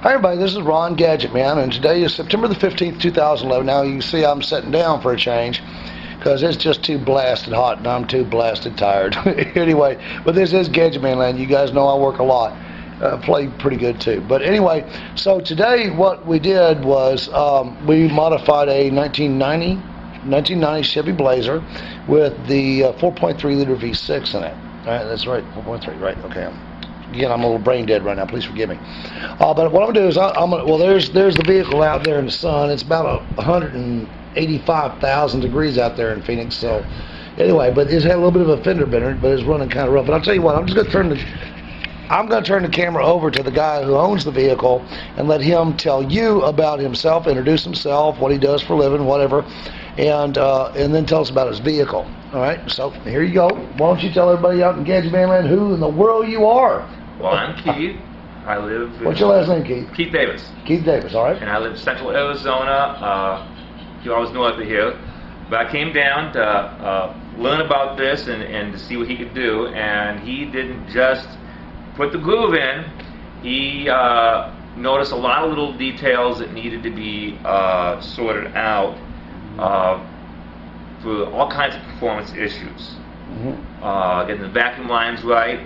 Hi everybody, this is Ron Gadget Man, and today is September the 15th, 2011. Now you can see I'm sitting down for a change because it's just too blasted hot and I'm too blasted tired. Anyway, but this is Gadget Man Land. You guys know I work a lot. Play pretty good too. But anyway, so today what we did was we modified a 1990 Chevy Blazer with the 4.3 liter V6 in it. All right, that's right, 4.3, right, okay. Again, I'm a little brain dead right now. Please forgive me. But what I'm gonna do is there's the vehicle out there in the sun. It's about 185,000 degrees out there in Phoenix. So anyway, but it's had a little bit of a fender bender, but it's running kind of rough. And I'll tell you what, I'm gonna turn the camera over to the guy who owns the vehicle and let him tell you about himself, introduce himself, what he does for a living, whatever, and then tell us about his vehicle. All right. So here you go. Why don't you tell everybody out in Gadget Man Land who in the world you are? Well, I'm Keith. I live... What's your last name, Keith? Keith Davis. Keith Davis, all right. And I live in Central Arizona. You always north of here. But I came down to learn about this and to see what he could do. And he didn't just put the groove in. He noticed a lot of little details that needed to be sorted out for all kinds of performance issues. Mm-hmm. Getting the vacuum lines right,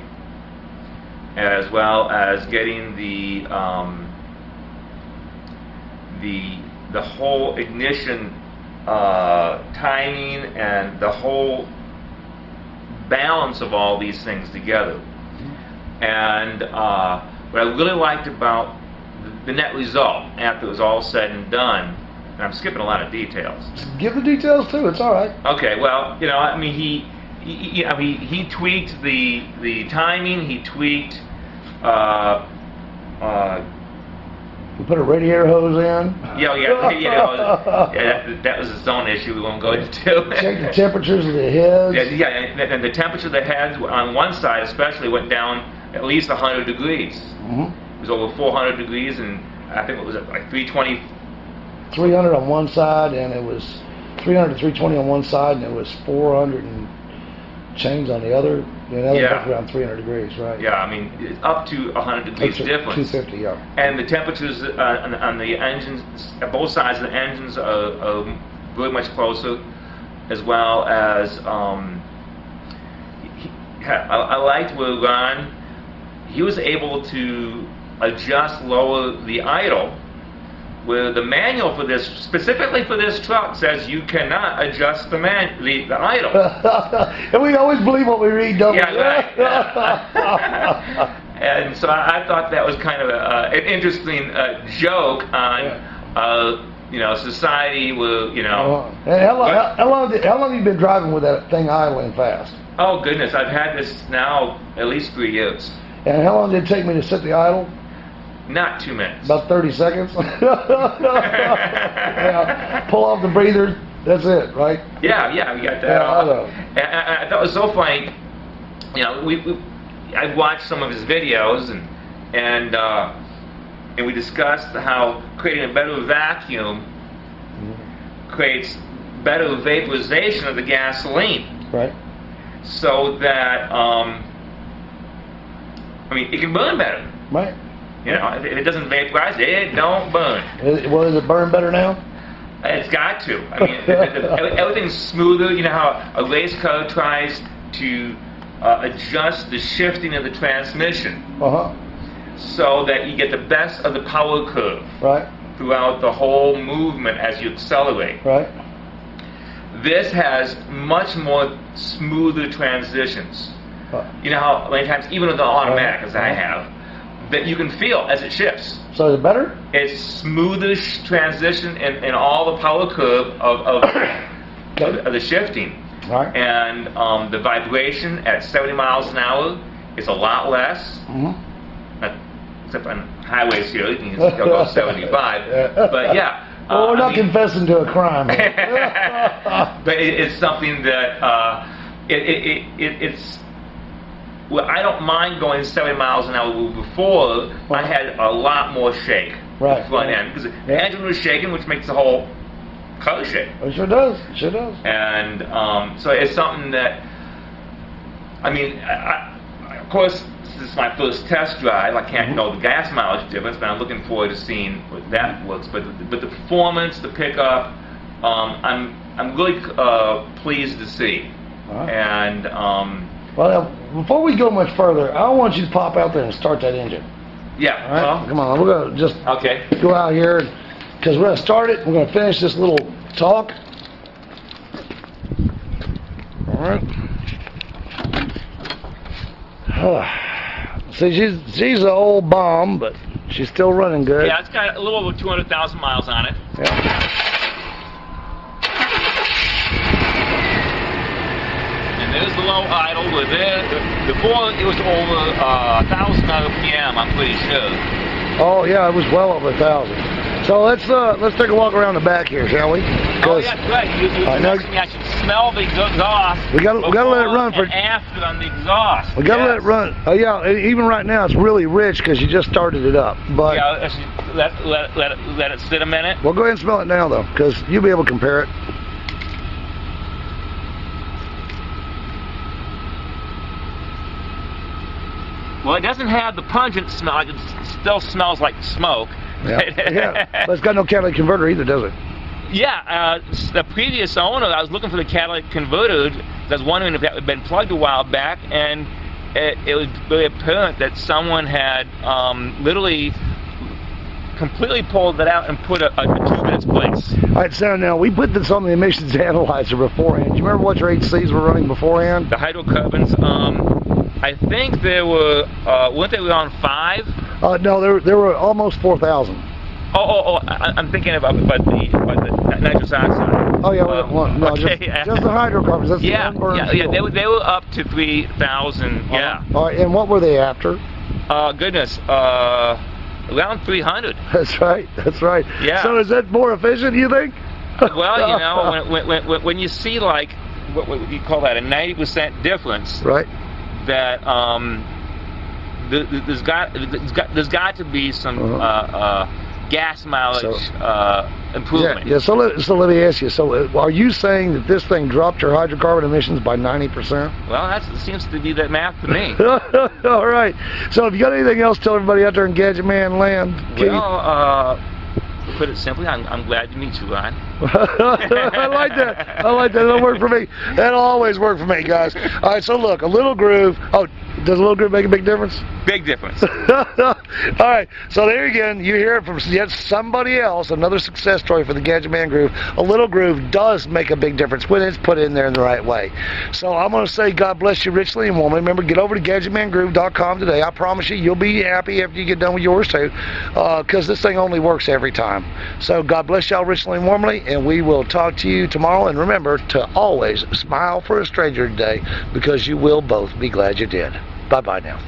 as well as getting the whole ignition timing and the whole balance of all these things together. Mm-hmm. And what I really liked about the net result after it was all said and done, and I'm skipping a lot of details. Give the details too. It's all right. Okay. Well, you know, I mean, he tweaked the timing. He tweaked. We put a radiator hose in. Yeah. That was its own issue. We won't go into. Check the temperatures of the heads. And the temperature of the heads on one side, especially, went down at least 100 degrees. Mm-hmm. It was over 400 degrees, and I think it was like 320. 300 on one side, and it was 300 to 320 on one side, and it was 400 and change on the other. Around 300 degrees, right? Yeah, I mean, it's up to 100 degrees difference. 250, yeah. And the temperatures on the engines, at both sides of the engines, are really much closer, as well as I liked where Ron, he was able to adjust, lower the idle, where the manual for this, specifically for this truck, says you cannot adjust the idle. And we always believe what we read, don't we? Right. Yeah. And so I thought that was kind of an interesting joke on, society will, And how long have you been driving with that thing idling fast? Oh goodness, I've had this now at least 3 years. And how long did it take me to set the idle? Not 2 minutes. About 30 seconds. Yeah. Pull off the breather. That's it, right? Yeah, we got that. Yeah, I know. And I thought it was so funny. I watched some of his videos and we discussed how creating a better vacuum creates better vaporization of the gasoline. Right. So that it can burn better. Right. If it doesn't vaporize, it don't burn. Well, does it burn better now? It's got to. I mean, everything's smoother. You know how a race car tries to adjust the shifting of the transmission, so that you get the best of the power curve throughout the whole movement as you accelerate. Right. This has much more smoother transitions. You know how many times, even with the automatic, as I have, that you can feel as it shifts. So is it better? It's smoother transition in all the power curve of the shifting. Right. And the vibration at 70 miles an hour is a lot less. Mm-hmm. Except on highways here, you can still go 75. But yeah. Well, we're not confessing to a crime. But it's something that it's. Well, I don't mind going 70 miles an hour. Before, I had a lot more shake at the front end, because the engine was shaking, which makes the whole car shake. It sure does. It sure does. And so it's something that, of course, this is my first test drive. I can't know the gas mileage difference, but I'm looking forward to seeing what that looks. But the performance, the pickup, I'm really pleased to see. Right. And well, before we go much further, I want you to pop out there and start that engine. yeah, All right, well, come on, we're gonna just okay. go out here because we're gonna start it. We're gonna finish this little talk. All right. See, she's an old bomb, but she's still running good. Yeah, it's got a little over 200,000 miles on it. Yeah. And there's the low idle with it. Before it was over 1,000 RPM, I'm pretty sure. Oh yeah, it was well over 1,000. So let's take a walk around the back here, shall we? Oh yeah, great. I should smell the exhaust. We gotta let it run for. And after on the exhaust. We gotta let it run. Oh yeah, even right now it's really rich because you just started it up. But yeah, let it sit a minute. Well, go ahead and smell it now though, because you'll be able to compare it. Well, it doesn't have the pungent smell. It still smells like smoke. Yeah, yeah. But it's got no catalytic converter either, does it? Yeah, the previous owner, I was looking for the catalytic converter. I was wondering if that had been plugged a while back, and it was really apparent that someone had literally completely pulled it out and put a tube in its place. All right, so now we put this on the emissions analyzer beforehand. Do you remember what your HCs were running beforehand? The hydrocarbons, I think they were, weren't they on 5? No, there were almost 4,000. I'm thinking about the nitrous oxide. Oh yeah, no, okay. just the hydrocarbons. That's yeah, the unburned fuel. they were up to 3,000. Yeah. All right, and what were they after? Goodness, around 300. That's right. That's right. Yeah. So is that more efficient? You think? Well, you know, when you see like what you call that, a 90% difference. Right. That there's got to be some gas mileage improvement. Yeah. So let me ask you. So are you saying that this thing dropped your hydrocarbon emissions by 90%? Well, that seems to be that math to me. All right. So if you got anything else, tell everybody out there in Gadget Man land. Well, to put it simply, I'm glad to meet you, Ron. I like that. I like that. That'll work for me. That'll always work for me, guys. All right. So look, a little groove. Oh, does a little groove make a big difference? Big difference. All right. So there again, you hear it from yet somebody else. Another success story for the Gadget Man groove. A little groove does make a big difference when it's put in there in the right way. So I'm going to say God bless you richly and warmly. Remember, get over to GadgetManGroove.com today. I promise you'll be happy after you get done with yours too, because this thing only works every time. So God bless y'all richly and warmly, and we will talk to you tomorrow. And remember to always smile for a stranger today, because you will both be glad you did. Bye-bye now.